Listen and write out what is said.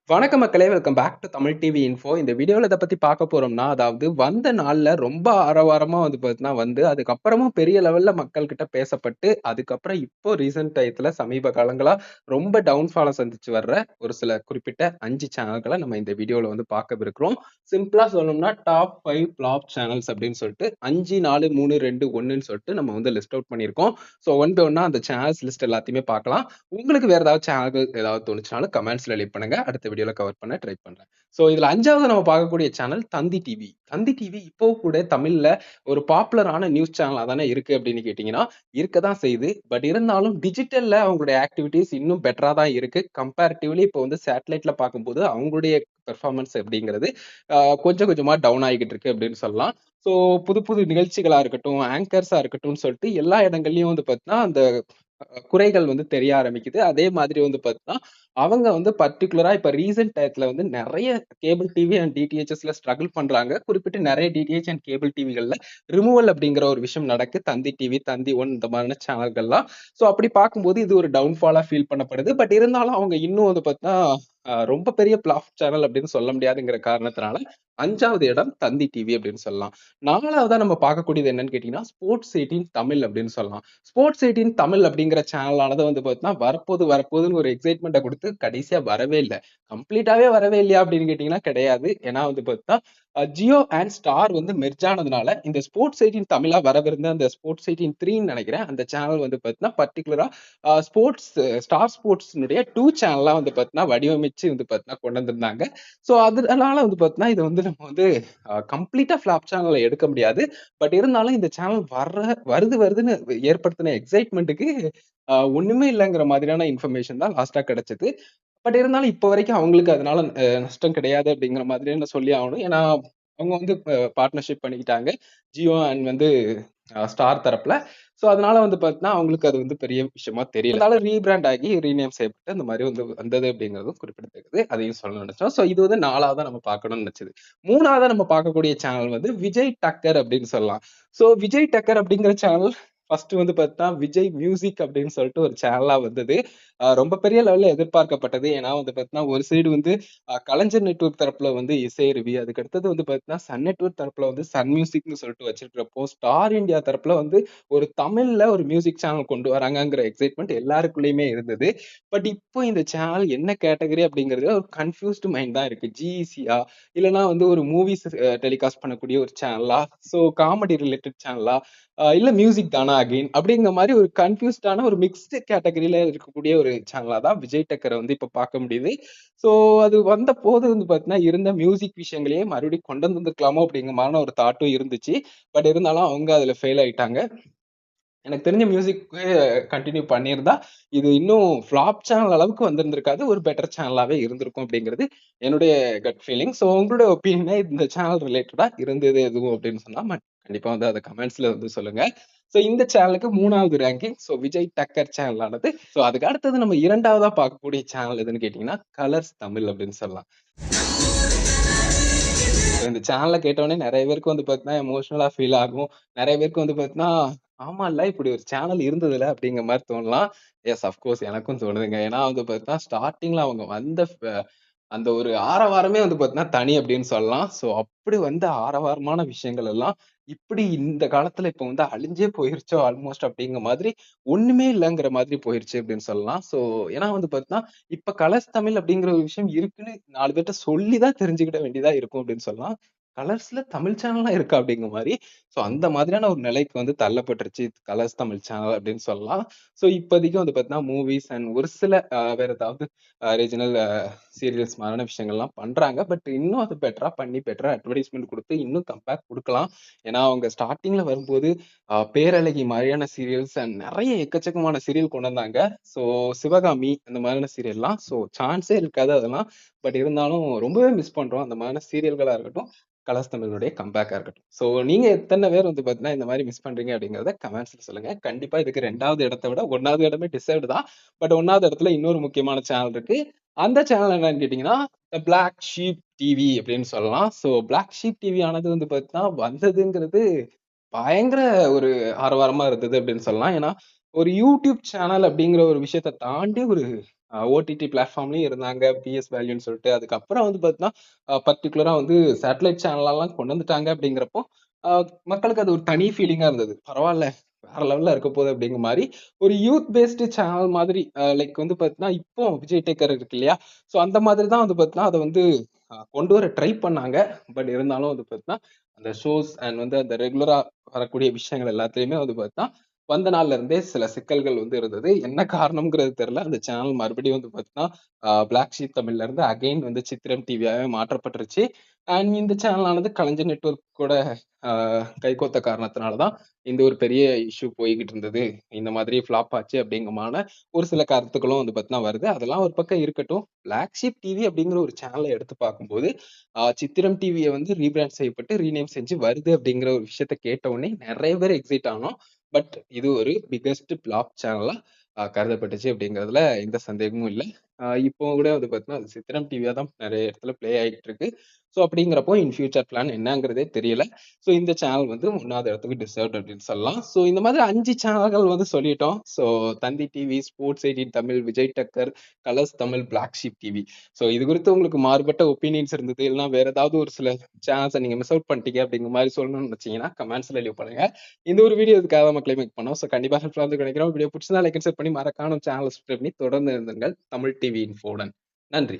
வணக்கம் மக்களே! Welcome back to Tamil TV info. இந்த வீடியோல எத பத்தி பார்க்க போறோம்னா, அதாவது வந்த நாள்ல ரொம்ப ஆரவாரமா வந்து பார்த்தீங்கன்னா அதுக்கப்புறமும் பெரிய லெவல்ல மக்கள் கிட்ட பேசப்பட்டு, அதுக்கப்புறம் இப்போ ரீசென்ட் டயத்துல சமீப காலங்களா ரொம்ப டவுன்ஃபால சந்திச்சு வர்ற ஒரு சில குறிப்பிட்ட 5 சேனல்கள நம்ம இந்த வீடியோல வந்து பார்க்கவிருக்கிறோம். சிம்பிளா சொல்லணும்னா டாப் 5 ஃப்ளாப் சேனல்ஸ் அப்படின்னு சொல்லிட்டு 5, 4, 3, 2, 1ன்னு சொல்லிட்டு நம்ம வந்து லிஸ்ட் அவுட் பண்ணியிருக்கோம். ஸோ ஒன் பை ஒன்னா அந்த சேனல்ஸ் லிஸ்ட் எல்லாத்தையுமே பார்க்கலாம். உங்களுக்கு வேற ஏதாவது சேனல்கள் ஏதாவது தோணுச்சுனாலும் கமெண்ட்ஸ்ல லீவ் பண்ணுங்க. அடுத்த வீடியோல கவர் பண்ண ட்ரை பண்றேன். ஸோ இதுல 5வது நம்ம பார்க்கக்கூடிய சேனல் தந்தி டிவி. தந்தி டிவி இப்போ கூட தமிழ்ல ஒரு பாப்புலரான நியூஸ் சேனலா தானே இருக்கு அப்படின்னு கேட்டீங்கன்னா, இருக்க தான் செய்யுது. பட் இருந்தாலும் டிஜிட்டல்ல அவங்களுடைய ஆக்டிவிட்டீஸ் இன்னும் பெட்டரா தான் இருக்கு. கம்பேரிட்டிவ்லி இப்போ வந்து சேட்டலைட்ல பார்க்கும்போது அவங்களுடைய பெர்ஃபார்மன்ஸ் அப்படிங்கிறது கொஞ்சம் கொஞ்சமா டவுன் ஆகிக்கிட்டு இருக்கு அப்படின்னு சொல்லலாம். ஸோ புது புது நிகழ்ச்சிகளா இருக்கட்டும், ஆங்கர்ஸா இருக்கட்டும்னு சொல்லிட்டு எல்லா இடங்கள்லயும் வந்து பார்த்தீங்கன்னா, அந்த குறைகள் வந்து தெரிய ஆரம்பிக்குது. அதே மாதிரி வந்து பார்த்தீங்கன்னா, அவங்க வந்து பர்ட்டிகுலரா இப்ப ரீசென்ட் டயத்துல வந்து நெறைய கேபிள் டிவி அண்ட் டிடிஹெச்எஸ்ல ஸ்ட்ரகிள் பண்றாங்க. குறிப்பிட்டு நெறைய டிடிஹெச் அண்ட் கேபிள் டிவிகள்ல ரிமூவல் அப்படிங்கிற ஒரு விஷயம் நடக்கு. தந்தி டிவி, தந்தி ஒன் இந்த மாதிரியான சேனல்கள்லாம். ஸோ அப்படி பார்க்கும்போது இது ஒரு டவுன்ஃபாலா ஃபீல் பண்ணப்படுது. பட் இருந்தாலும் அவங்க இன்னும் வந்து பார்த்தீங்கன்னா, ரொம்ப பெரிய பிளாப் சேனல் அப்படின்னு சொல்ல முடியாதுங்கிற காரணத்தினால 5வது இடம் தந்தி டிவி அப்படின்னு சொல்லலாம். 4வதா நம்ம பார்க்கக்கூடியது என்னன்னு கேட்டீங்கன்னா, ஸ்போர்ட்ஸ் 18 தமிழ் அப்படின்னு சொல்லலாம். ஸ்போர்ட்ஸ் 18 தமிழ் அப்படிங்கிற சேனலானது வந்து பார்த்தீங்கன்னா, வரப்போதுன்னு ஒரு எக்ஸைட்மெண்ட்ட குடுத்து கடைசியா வரவே இல்ல. கம்ப்ளீட்டாவே வரவே இல்லையா அப்படின்னு கேட்டீங்கன்னா கிடையாது. ஏன்னா வந்து பார்த்தீங்கன்னா, ஜியோ அண்ட் ஸ்டார் வந்து மெர்ஜ் ஆனதுனால, இந்த ஸ்போர்ட்ஸ் 18 தமிழா வரவிருந்த அந்த ஸ்போர்ட்ஸ் 18 3ன்னு நெனைக்கிறேன். அந்த சேனல் வந்து பார்த்தீங்கன்னா, பர்ட்டிகுலரா ஸ்போர்ட்ஸ் ஸ்டார் ஸ்போர்ட்ஸ்னுடைய 2 சேனலா வந்து பார்த்தீங்கன்னா, வடிவமைச்சு வந்து பார்த்தீங்கன்னா கொண்டு வந்திருந்தாங்க. ஸோ அதனால வந்து பார்த்தீங்கன்னா, இத வந்து நம்ம வந்து கம்ப்ளீட்டா ஃப்ளாப் சேனல்ல எடுக்க முடியாது. பட் இருந்தாலும் இந்த சேனல் வருதுன்னு ஏற்படுத்தின எக்ஸைட்மென்ட்க்கு ஒண்ணுமே இல்லங்கிற மாதிரியான இன்ஃபர்மேஷன் தான் லாஸ்ட்டா கிடைச்சது. பட் இருந்தாலும் இப்ப வரைக்கும் அவங்களுக்கு அதனால நஷ்டம் கிடையாது அப்படிங்கிற மாதிரி நான் சொல்லி ஆகணும். ஏன்னா, அவங்க வந்து பார்ட்னர்ஷிப் பண்ணிக்கிட்டாங்க. ஜியோ அண்ட் வந்து ஸ்டார் தரப்புல. ஸோ அதனால வந்து பார்த்தீங்கன்னா, அவங்களுக்கு அது வந்து பெரிய விஷயமா தெரியல. இருந்தாலும் ரீபிராண்ட் ஆகி ரீநேம் செய்யப்பட்டு அந்த மாரி வந்து வந்தது அப்படிங்கிறதும் குறிப்பிடத்தக்கது. அதையும் சொல்லணும்னு நினைச்சோம். ஸோ இது வந்து 4வதா நம்ம பார்க்கணும்னு நினைச்சது. 3வதா நம்ம பார்க்கக்கூடிய சேனல் வந்து விஜய் டக்கர் அப்படின்னு சொல்லலாம். ஸோ விஜய் டக்கர் அப்படிங்கிற சேனல் ஃபர்ஸ்ட் வந்து பார்த்தா விஜய் மியூசிக் அப்படின்னு சொல்லிட்டு ஒரு சேனலா வந்தது. ரொம்ப பெரிய லெவல்ல எதிர்பார்க்கப்பட்டது. ஏன்னா வந்து பார்த்தீங்கன்னா, ஒரு சைடு வந்து கலைஞர் நெட்வொர்க் தரப்புல வந்து இசை அருவி, அதுக்கு அடுத்தது வந்து பார்த்தீங்கன்னா, சன் நெட்வொர்க் தரப்புல வந்து சன் மியூசிக்ன்னு சொல்லிட்டு வச்சிருக்கிறப்போ, ஸ்டார் இந்தியா தரப்புல வந்து ஒரு தமிழ்ல ஒரு மியூசிக் சேனல் கொண்டு வராங்கங்கிற எக்ஸைட்மென்ட் எல்லாருக்குள்ளயுமே இருந்தது. பட் இப்போ இந்த சேனல் என்ன கேட்டகரி அப்படிங்கிறது ஒரு கன்ஃப்யூஸ்டு மைண்ட் தான் இருக்கு. ஜிஇசியா இல்லன்னா வந்து ஒரு மூவிஸ் டெலிகாஸ்ட் பண்ணக்கூடிய ஒரு சேனலா, ஸோ காமெடி ரிலேட்டட் சேனலா, இல்ல மியூசிக் தானா அகைன் அப்படிங்கிற மாதிரி ஒரு கன்ஃபியூஸ்டான ஒரு மிக்ஸ்டு கேட்டகரியில இருக்கக்கூடிய ஒரு சேனலா தான் விஜய் டக்கரை வந்து இப்ப பார்க்க முடியுது. ஸோ அது வந்த போது வந்து பார்த்தீங்கன்னா, இருந்த மியூசிக் விஷயங்களையே மறுபடியும் கொண்டு வந்திருக்கலாமோ அப்படிங்கிற மாதிரி ஒரு தாட்டும் இருந்துச்சு. பட் இருந்தாலும் அவங்க அதுல ஃபெயில் ஆயிட்டாங்க. எனக்கு தெரிஞ்ச மியூசிக்கே கன்டின்யூ பண்ணியிருந்தா, இது இன்னும் ஃப்ளாப் சேனல் அளவுக்கு வந்திருந்திருக்காது. ஒரு பெட்டர் சேனலாவே இருந்திருக்கும் அப்படிங்கிறது என்னுடைய கட் ஃபீலிங். ஸோ உங்களுடைய ஒப்பீனியன் இந்த சேனல் ரிலேட்டடா இருந்தது எதுவும் அப்படின்னு சொன்னா, கண்டிப்பா வந்து அத கமெண்ட்ஸ்ல வந்து சொல்லுங்க. ஸோ இந்த சேனலுக்கு 3வது ரேங்கிங். ஸோ விஜய் டக்கர் சேனலானது. ஸோ அதுக்கு அடுத்தது நம்ம 2வதா பார்க்கக்கூடிய சேனல் எதுன்னு கேட்டீங்கன்னா, கலர்ஸ் தமிழ் அப்படின்னு சொல்லலாம். இந்த சேனல கேட்டவுடனே நெறைய பேருக்கு வந்து பார்த்தீங்கன்னா, எமோஷனலா ஃபீல் ஆகும். நெறைய பேருக்கு வந்து பார்த்தீங்கன்னா, ஆமால்ல இப்படி ஒரு சேனல் இருந்ததுல்ல அப்படிங்கிற மாரி தோணலாம். எஸ் அஃப்கோர்ஸ் எனக்கும் தோணுதுங்க. ஏன்னா வந்து பார்த்தீங்கன்னா, ஸ்டார்ட்டிங்ல அவங்க வந்த அந்த ஒரு ஆரவாரமே வந்து பார்த்தீங்கன்னா, தனி அப்படின்னு சொல்லலாம். ஸோ அப்படி வந்த ஆரவாரமான விஷயங்கள் எல்லாம், இப்படி இந்த காலத்துல இப்ப வந்து அழிஞ்சே போயிருச்சோ ஆல்மோஸ்ட் அப்படிங்கிற மாதிரி, ஒண்ணுமே இல்லங்கிற மாதிரி போயிருச்சு அப்படின்னு சொல்லலாம். ஸோ ஏன்னா வந்து பார்த்தீங்கன்னா, இப்ப கலர்ஸ் தமிழ் அப்படிங்கிற ஒரு விஷயம் இருக்குன்னு 4 பேர்ட்ட சொல்லி தான் தெரிஞ்சுக்கிட வேண்டியதா இருக்கும் அப்படின்னு சொல்லலாம். கலர்ஸ்ல தமிழ் சேனல்லாம் இருக்கா அப்படிங்கிற மாரி. ஸோ அந்த மாதிரியான ஒரு நிலைக்கு வந்து தள்ளப்பட்டுருச்சு கலர்ஸ் தமிழ் சேனல் அப்படின்னு சொல்லலாம். ஸோ இப்போதைக்கு வந்து பார்த்தீங்கன்னா, மூவிஸ் அண்ட் ஒரு சில வேற ஏதாவது ரீஜனல் சீரியல்ஸ் மாதிரியான விஷயங்கள்லாம் பண்றாங்க. பட் இன்னும் அது பெட்டரா பண்ணி பெட்டரா அட்வர்டைஸ்மென்ட் குடுத்து இன்னும் கம்பேக் குடுக்கலாம். ஏன்னா அவங்க ஸ்டார்ட்டிங்ல வரும்போது பேரழகி மாதிரியான சீரியல்ஸ் அண்ட் நெறைய எக்கச்சக்கமான சீரியல் கொண்டு வந்தாங்க. ஸோ சிவகாமி அந்த மாதிரியான சீரியல்லாம். ஸோ சான்ஸே இருக்காது அதெல்லாம். பட் இருந்தாலும் ரொம்பவே மிஸ் பண்றோம். அந்த மாதிரியான சீரியல்களா இருக்கட்டும், கலர்ஸ் தமிழுடைய கம்பேக்கா இருக்கட்டும். ஸோ நீங்க எத்தன பேர் வந்து பார்த்தீங்கன்னா, இந்த மாரி மிஸ் பண்றீங்க அப்படிங்கிறத கமெண்ட்ஸ்ல சொல்லுங்க. கண்டிப்பா இதுக்கு 2வது இடத்த விட 1வது இடமே டிசர்வ்டு தான். பட் 1வது இடத்துல இன்னொரு முக்கியமான சேனல் இருக்கு. அந்த சேனல் என்னன்னு கேட்டீங்கன்னா, த பிளாக் ஷீப் டிவி அப்படின்னு சொல்லலாம். ஸோ பிளாக் ஷீப் டிவி ஆனது வந்து பார்த்தீங்கன்னா, வந்ததுங்கிறது பயங்கர ஒரு ஆரவாரமா இருந்தது அப்படின்னு சொல்லலாம். ஏன்னா, ஒரு யூடியூப் சேனல் அப்படிங்கிற ஒரு விஷயத்த தாண்டி ஒரு ஓடிடி பிளாட்ஃபார்ம்லயும் இருந்தாங்க. பிஎஸ் வேல்யூன்னு சொல்லிட்டு. அதுக்கப்புறம் வந்து பார்த்தீங்கன்னா, பர்ட்டிகுலரா வந்து சேட்டலைட் சேனலெல்லாம் கொண்டு வந்துட்டாங்க அப்படிங்கிறப்போ, அ மக்களுக்கு அது ஒரு தனி ஃபீலிங்கா இருந்தது. பரவால்ல, வேற லெவல்ல இருக்க போகுது அப்படிங்கிற மாரி, ஒரு யூத் பேஸ்டு சேனல் மாதிரி லைக் வந்து பார்த்தீங்கன்னா, இப்போ விஜய் டேக்கர் இருக்கு இல்லையா? ஸோ அந்த மாதிரி தான் வந்து பார்த்தீங்கன்னா, அத வந்து கொண்டு வர ட்ரை பண்ணாங்க. பட் இருந்தாலும் வந்து பார்த்தீங்கன்னா, அந்த ஷோஸ் அண்ட் வந்து அந்த ரெகுலரா வரக்கூடிய விஷயங்கள் எல்லாத்துலயுமே வந்து பார்த்தீங்கன்னா, வந்த நாள்ல இருந்தே சில சிக்கல்கள் வந்து இருந்தது. என்ன காரணம்ங்கிறது தெரியல. அந்த சேனல் மறுபடியும் வந்து பார்த்தீங்கன்னா, பிளாக் ஷீப் தமிழ்ல இருந்து அகைன் வந்து சித்திரம் டிவியாவே மாற்றப்பட்டுருச்சு. அண்ட் இந்த சேனலானது கலைஞர் நெட்வொர்க் கூட அ கைகோத்த காரணத்தினால தான் இந்த ஒரு பெரிய இஷ்யூ போய்க்கிட்டு இருந்தது. இந்த மாதிரி ஃப்ளாப் ஆச்சு அப்படிங்கமான ஒரு சில கருத்துக்களும் வந்து பார்த்தீங்கன்னா வருது. அதெல்லாம் ஒரு பக்கம் இருக்கட்டும். பிளாக் ஷீப் டிவி அப்படிங்கிற ஒரு சேனல எடுத்து பார்க்கும்போது, சித்திரம் டிவிய வந்து ரீபிராண்ட் செய்யப்பட்டு, ரீநேம் செஞ்சு வருது அப்படிங்கிற ஒரு விஷயத்த கேட்ட உடனே நெறைய பேர் எக்ஸைட் ஆனோம். பட் இது ஒரு பிக்கஸ்ட் ஃப்ளாப் சேனலா கருதப்பட்டுச்சு அப்படிங்கிறதுல எந்த சந்தேகமும் இல்ல. இப்போ கூட வந்து பார்த்தீங்கன்னா, அது சித்திரம் டிவியா தான் நெறைய இடத்துல ப்ளே ஆயிட்டு இருக்கு. ஸோ அப்படிங்கிறப்போ இன் ஃபியூச்சர் பிளான் என்னங்கிறதே தெரியல. ஸோ இந்த சேனல் வந்து 3வது இடத்துக்கு டிசர்வ்ட் அப்படின்னு சொல்லலாம். ஸோ இந்த மாதிரி 5 சேனல்கள் வந்து சொல்லிட்டோம். So Thanthi TV, sports 18 Tamil, Vijay Takkar, Colors Tamil, Black Sheep TV. So இது குறித்து உங்களுக்கு மாறுபட்ட ஒப்பீனியன்ஸ் இருந்தது, இல்லைனா வேற ஏதாவது ஒரு சில சேனல்ஸ நீங்க மிஸ் அவுட் பண்ணிட்டீங்க அப்படிங்கிற மாரி சொல்லணும்னு நினைச்சீங்கன்னா, கமெண்ட்ஸ்ல லீவ் பண்ணுங்க. இந்த ஒரு வீடியோ இதுக்காக தான் மக்களே மேக் பண்ணோம். ஸோ கண்டிப்பா ஹெல்ப்ஃபுல்லா இருந்திருக்கும்னு நினைக்கிறோம். வீடியோ பிடிச்சிருந்தா லைக் அண்ட் ஷேர் பண்ணி மறக்காம சேனல சப்ஸ்கிரைப் பண்ணி தொடர்ந்து இருந்துங்கள் தமிழ் டிவி இன்ஃபோவுடன். நன்றி.